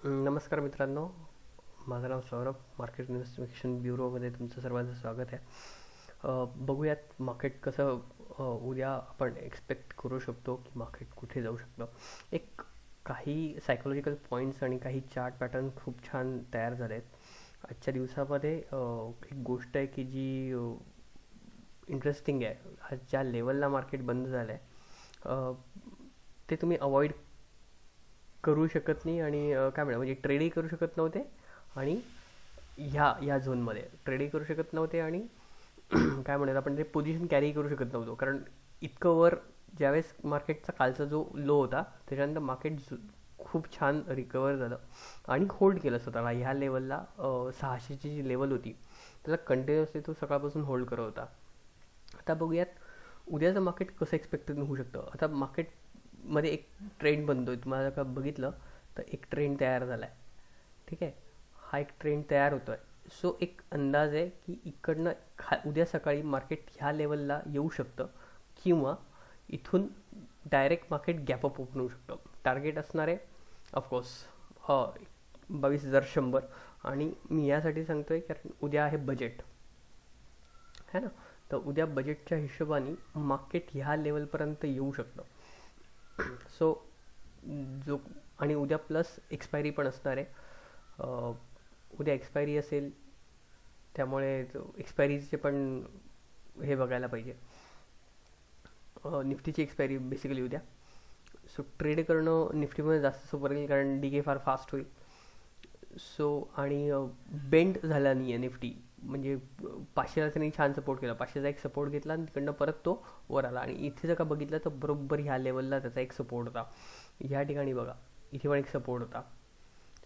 नमस्कार मित्रांनो, माझं नाव सौरभ. मार्केट इन्व्हेस्टिगेशन ब्युरोमध्ये तुमचं सर्वांचं स्वागत आहे. बघूयात मार्केट कसं उद्या आपण एक्सपेक्ट करू शकतो की मार्केट कुठे जाऊ शकतं. एक काही सायकोलॉजिकल पॉईंट्स आणि काही चार्ट पॅटर्न खूप छान तयार झाले आहेत आजच्या दिवसामध्ये. एक गोष्ट आहे की जी इंटरेस्टिंग आहे. आज ज्या लेवलला मार्केट बंद झालं आहे ते तुम्ही अवॉइड करू शकत नाही आणि काय म्हणा म्हणजे ट्रेडही करू शकत नव्हते आणि ह्या झोनमध्ये ट्रेडही करू शकत नव्हते आणि काय म्हणूयात आपण ते पोझिशन कॅरी करू शकत नव्हतो, कारण इतकं वर ज्यावेळेस मार्केटचा कालचा जो लो होता त्याच्यानंतर मार्केट खूप छान रिकवर झालं आणि होल्ड केलं स्वतःला ह्या लेवलला. 600ची जी लेवल होती त्याला कंटिन्युअसली तो सकाळपासून होल्ड करत होता. आता बघूयात उद्याचं मार्केट कसं एक्सपेक्टेड होऊ शकतं. आता मार्केटमध्ये एक ट्रेंड बनतोय, तुम्हाला का बघितलं तर एक ट्रेंड तयार झाला आहे. ठीक आहे, हा एक ट्रेंड तयार होतोय. सो एक अंदाज आहे की इकडनं उद्या सकाळी मार्केट ह्या लेवलला येऊ शकतं किंवा इथून डायरेक्ट मार्केट गॅपअप ओपन होऊ शकतं. टार्गेट असणार आहे ऑफकोर्स 22,100. आणि मी यासाठी सांगतोय कारण उद्या आहे बजेट, है ना. तर उद्या बजेटच्या हिशोबाने मार्केट ह्या लेवलपर्यंत येऊ शकतं. सो जो आणि उद्या प्लस एक्सपायरी पण असणार आहे. उद्या एक्सपायरी असेल त्यामुळे एक्सपायरीचे पण हे बघायला पाहिजे. निफ्टीची एक्सपायरी बेसिकली उद्या. सो ट्रेड करणं निफ्टीमध्ये जास्त सोपं राहील कारण डी के फार फास्ट होईल. सो आणि बेंड झाला नाही आहे निफ्टी, म्हणजे 500ला त्यांनी छान सपोर्ट केला. 500चा एक सपोर्ट घेतला आणि तिकडनं परत तो वर आला आणि इथे जर का बघितलं तर बरोबर ह्या लेवलला त्याचा एक सपोर्ट होता. ह्या ठिकाणी बघा इथे पण एक सपोर्ट होता.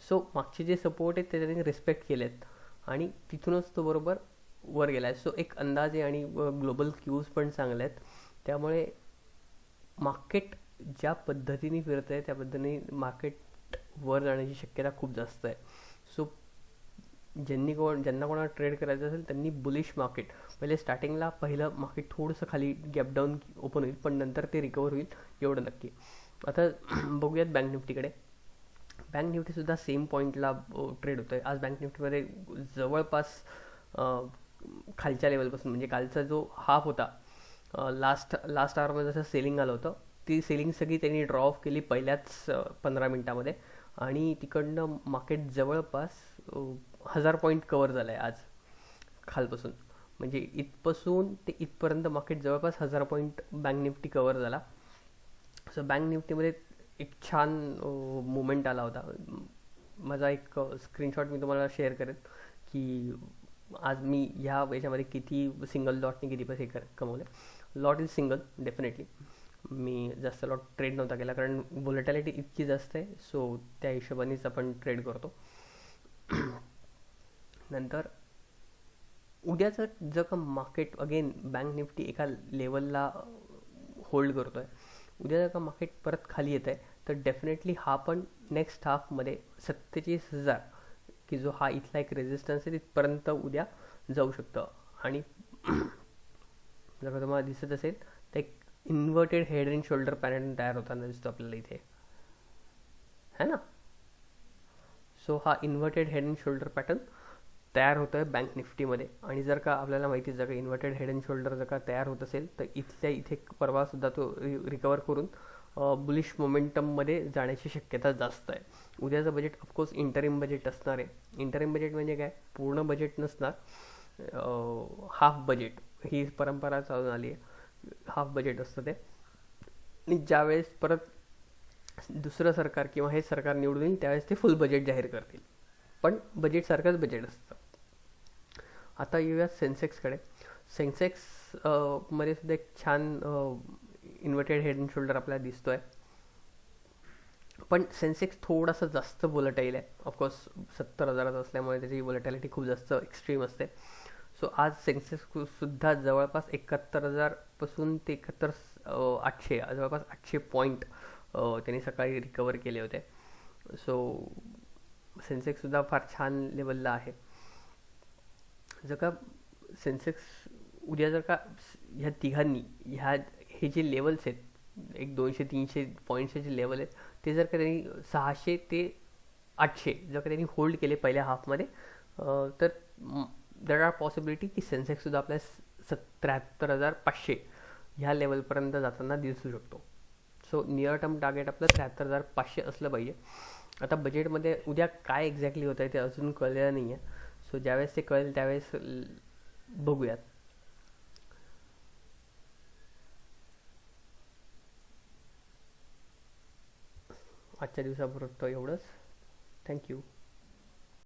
सो मागचे जे सपोर्ट आहेत ते त्यांनी रिस्पेक्ट केलेत आणि तिथूनच तो बरोबर वर गेला आहे. सो एक अंदाज आहे आणि ग्लोबल क्यूज पण चांगले आहेत. त्यामुळे मार्केट ज्या पद्धतीने फिरत आहे त्या पद्धतीने मार्केट वर जाण्याची शक्यता खूप जास्त आहे. सो ज्यांना कोणाला ट्रेड करायचं असेल त्यांनी बुलिश मार्केट पहिले स्टार्टिंगला पहिलं मार्केट थोडंसं खाली गॅप डाऊन ओपन होईल पण नंतर ते रिकवर होईल एवढं नक्की. आता बघूयात बँक निफ्टीकडे. बँक निफ्टीसुद्धा सेम पॉईंटला ट्रेड होतो आहे. आज बँक निफ्टीमध्ये जवळपास खालच्या लेवलपासून म्हणजे कालचा जो हाफ होता लास्ट आवरमध्ये जसं सेलिंग आलं होतं ती सेलिंग सगळी त्यांनी ड्रॉ ऑफ केली पहिल्याच 15 मिनटामध्ये आणि तिकडनं मार्केट जवळपास 1000 पॉईंट कवर झालं आहे आज खालपासून. म्हणजे इथपासून ते इथपर्यंत मार्केट जवळपास 1000 पॉईंट बँक निफ्टी कवर झाला. सो बँक निफ्टीमध्ये एक छान मुवमेंट आला होता. माझा एक स्क्रीनशॉट मी तुम्हाला शेअर करेन की आज मी ह्या याच्यामध्ये किती सिंगल लॉटने किती पैसे कमवले. Lot is single definitely. मी जास्त लॉट ट्रेड नव्हता केला कारण व्होलेटॅलिटी इतकी जास्त आहे. सो त्या हिशोबानेच आपण ट्रेड करतो. नंतर उद्याचं जर का मार्केट अगेन बँक निफ्टी एका लेवलला होल्ड करतो आहे, उद्या जर का मार्केट परत खाली येत आहे तर डेफिनेटली हा पण नेक्स्ट हाफमध्ये 47,000 की जो हा इथला एक रेजिस्टन्स आहे तिथपर्यंत उद्या जाऊ शकतं. आणि जर का तुम्हाला दिसत असेल तर एक inverted head and shoulder pattern तयार होताना दिसतो आपल्याला इथे, है ना. सो हा inverted head and shoulder pattern तयार होतं आहे बँक निफ्टीमध्ये. आणि जर का आपल्याला माहिती जर का इन्व्हर्टेड हेड अँड शोल्डर जर का तयार होत असेल तर इथल्या इथे परवासुद्धा तो रिकवर करून बुलिश मोमेंटममध्ये जाण्याची शक्यता जास्त आहे. उद्याचं बजेट ऑफकोर्स इंटरिम बजेट असणार आहे. इंटरिम बजेट म्हणजे काय, पूर्ण बजेट नसणार, हाफ बजेट ही परंपरा चालून आली आहे. हाफ बजेट असतं ते आणि ज्यावेळेस परत दुसरं सरकार किंवा हे सरकार निवडून येईल त्यावेळेस ते फुल बजेट जाहीर करतील, पण बजेटसारखंच बजेट असतं. आता येऊयात सेन्सेक्सकडे. सेन्सेक्स मध्ये सुद्धा एक छान इन्व्हर्टेड हेड अँड शोल्डर आपल्याला दिसतो आहे. पण सेन्सेक्स थोडासा जास्त वोलटाईल आहे. ऑफकोर्स 70,000 असल्यामुळे त्याची वोलटॅलिटी खूप जास्त एक्स्ट्रीम असते. सो आज सेन्सेक्ससुद्धा जवळपास 71,000 पासून ते 71,800 जवळपास 800 पॉईंट त्यांनी सकाळी रिकवर केले होते. सो सेन्सेक्ससुद्धा फार छान लेवलला आहे. जर का सेन्सेक्स उद्या जर का ह्या तिघांनी हे जे लेवल्स आहेत एक 200-300 पॉईंट्सचे जे लेवल आहेत ते जर का त्यांनी 600 ते 800 जर का त्यांनी होल्ड केले पहिल्या हाफमध्ये, तर देर आर पॉसिबिलिटी की सेन्सेक्ससुद्धा आपल्या 73,500 ह्या लेवलपर्यंत जाताना दिसू शकतो. सो नियर टर्म टार्गेट आपलं 73,500 असलं पाहिजे. आता बजेटमध्ये उद्या काय एक्झॅक्टली होत आहे ते अजून कळलेलं नाही आहे. सो ज्यावेळेस ते कळेल त्यावेळेस बघूयात. आजच्या दिवसापुरतं एवढंच. थँक्यू.